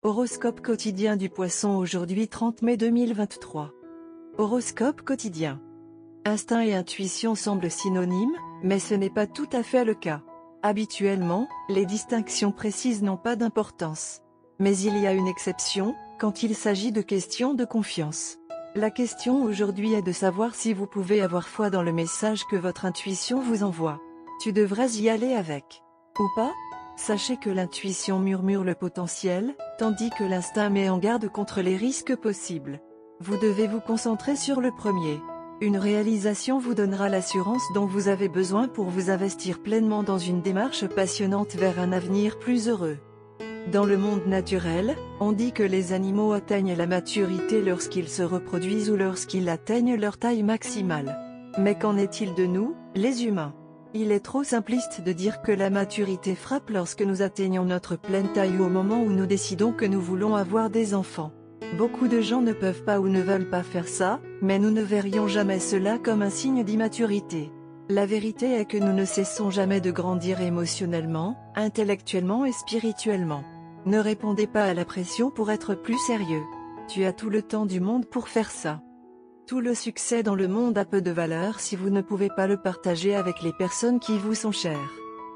Horoscope quotidien du Poisson aujourd'hui 30 mai 2023. Horoscope quotidien. Instinct et intuition semblent synonymes, mais ce n'est pas tout à fait le cas. Habituellement, les distinctions précises n'ont pas d'importance. Mais il y a une exception, quand il s'agit de questions de confiance. La question aujourd'hui est de savoir si vous pouvez avoir foi dans le message que votre intuition vous envoie. Tu devrais y aller avec. Ou pas? Sachez que l'intuition murmure le potentiel, tandis que l'instinct met en garde contre les risques possibles. Vous devez vous concentrer sur le premier. Une réalisation vous donnera l'assurance dont vous avez besoin pour vous investir pleinement dans une démarche passionnante vers un avenir plus heureux. Dans le monde naturel, on dit que les animaux atteignent la maturité lorsqu'ils se reproduisent ou lorsqu'ils atteignent leur taille maximale. Mais qu'en est-il de nous, les humains? Il est trop simpliste de dire que la maturité frappe lorsque nous atteignons notre pleine taille ou au moment où nous décidons que nous voulons avoir des enfants. Beaucoup de gens ne peuvent pas ou ne veulent pas faire ça, mais nous ne verrions jamais cela comme un signe d'immaturité. La vérité est que nous ne cessons jamais de grandir émotionnellement, intellectuellement et spirituellement. Ne répondez pas à la pression pour être plus sérieux. Tu as tout le temps du monde pour faire ça. Tout le succès dans le monde a peu de valeur si vous ne pouvez pas le partager avec les personnes qui vous sont chères.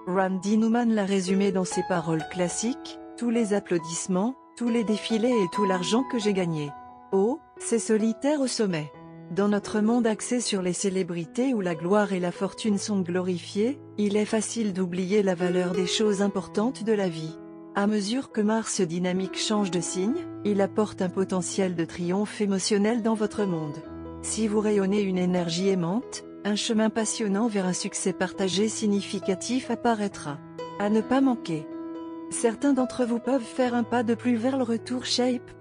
Randy Newman l'a résumé dans ses paroles classiques: tous les applaudissements, tous les défilés et tout l'argent que j'ai gagné. Oh, c'est solitaire au sommet. Dans notre monde axé sur les célébrités où la gloire et la fortune sont glorifiées, il est facile d'oublier la valeur des choses importantes de la vie. À mesure que Mars dynamique change de signe, il apporte un potentiel de triomphe émotionnel dans votre monde. Si vous rayonnez une énergie aimante, un chemin passionnant vers un succès partagé significatif apparaîtra. À ne pas manquer. Certains d'entre vous peuvent faire un pas de plus vers le retour shape.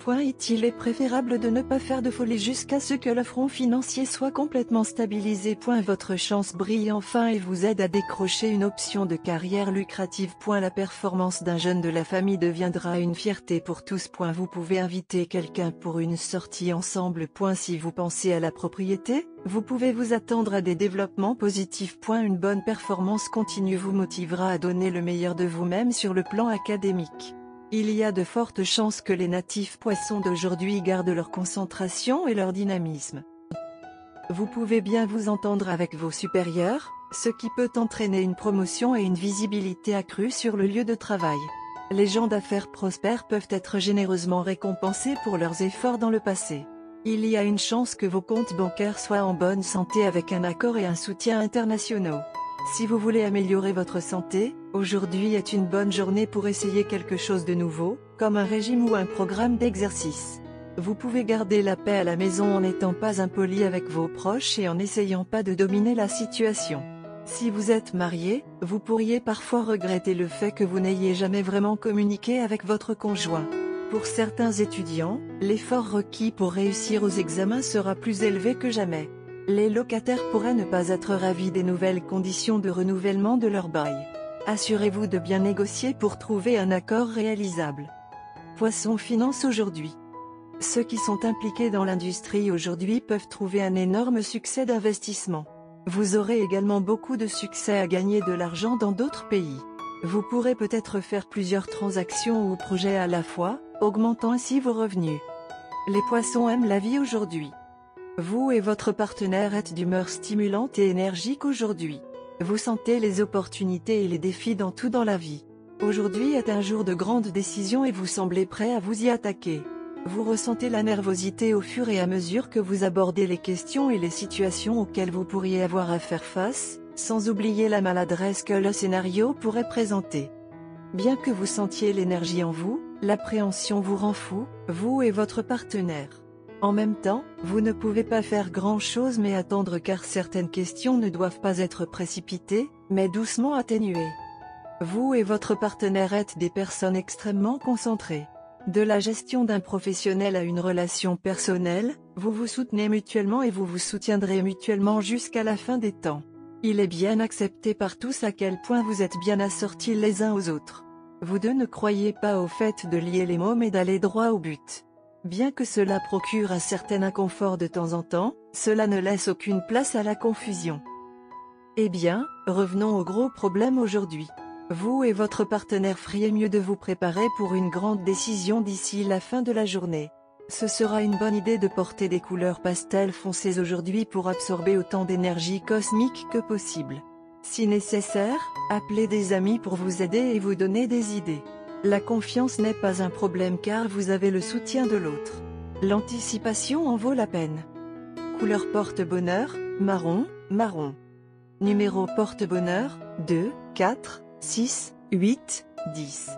Il est préférable de ne pas faire de folie jusqu'à ce que le front financier soit complètement stabilisé. Votre chance brille enfin et vous aide à décrocher une option de carrière lucrative. La performance d'un jeune de la famille deviendra une fierté pour tous. Vous pouvez inviter quelqu'un pour une sortie ensemble. Si vous pensez à la propriété, vous pouvez vous attendre à des développements positifs. Une bonne performance continue vous motivera à donner le meilleur de vous-même sur le plan académique. Il y a de fortes chances que les natifs poissons d'aujourd'hui gardent leur concentration et leur dynamisme. Vous pouvez bien vous entendre avec vos supérieurs, ce qui peut entraîner une promotion et une visibilité accrue sur le lieu de travail. Les gens d'affaires prospères peuvent être généreusement récompensés pour leurs efforts dans le passé. Il y a une chance que vos comptes bancaires soient en bonne santé avec un accord et un soutien internationaux. Si vous voulez améliorer votre santé, aujourd'hui est une bonne journée pour essayer quelque chose de nouveau, comme un régime ou un programme d'exercice. Vous pouvez garder la paix à la maison en n'étant pas impoli avec vos proches et en n'essayant pas de dominer la situation. Si vous êtes marié, vous pourriez parfois regretter le fait que vous n'ayez jamais vraiment communiqué avec votre conjoint. Pour certains étudiants, l'effort requis pour réussir aux examens sera plus élevé que jamais. Les locataires pourraient ne pas être ravis des nouvelles conditions de renouvellement de leur bail. Assurez-vous de bien négocier pour trouver un accord réalisable. Poisson finance aujourd'hui. Ceux qui sont impliqués dans l'industrie aujourd'hui peuvent trouver un énorme succès d'investissement. Vous aurez également beaucoup de succès à gagner de l'argent dans d'autres pays. Vous pourrez peut-être faire plusieurs transactions ou projets à la fois, augmentant ainsi vos revenus. Les poissons aiment la vie aujourd'hui. Vous et votre partenaire êtes d'humeur stimulante et énergique aujourd'hui. Vous sentez les opportunités et les défis dans tout dans la vie. Aujourd'hui est un jour de grandes décisions et vous semblez prêt à vous y attaquer. Vous ressentez la nervosité au fur et à mesure que vous abordez les questions et les situations auxquelles vous pourriez avoir à faire face, sans oublier la maladresse que le scénario pourrait présenter. Bien que vous sentiez l'énergie en vous, l'appréhension vous rend fou, vous et votre partenaire. En même temps, vous ne pouvez pas faire grand-chose mais attendre car certaines questions ne doivent pas être précipitées, mais doucement atténuées. Vous et votre partenaire êtes des personnes extrêmement concentrées. De la gestion d'un professionnel à une relation personnelle, vous vous soutenez mutuellement et vous vous soutiendrez mutuellement jusqu'à la fin des temps. Il est bien accepté par tous à quel point vous êtes bien assortis les uns aux autres. Vous deux ne croyez pas au fait de lier les mots mais d'aller droit au but. Bien que cela procure un certain inconfort de temps en temps, cela ne laisse aucune place à la confusion. Eh bien, revenons au gros problème aujourd'hui. Vous et votre partenaire feriez mieux de vous préparer pour une grande décision d'ici la fin de la journée. Ce sera une bonne idée de porter des couleurs pastel foncées aujourd'hui pour absorber autant d'énergie cosmique que possible. Si nécessaire, appelez des amis pour vous aider et vous donner des idées. La confiance n'est pas un problème car vous avez le soutien de l'autre. L'anticipation en vaut la peine. Couleur porte-bonheur, marron, marron. Numéro porte-bonheur, 2, 4, 6, 8, 10.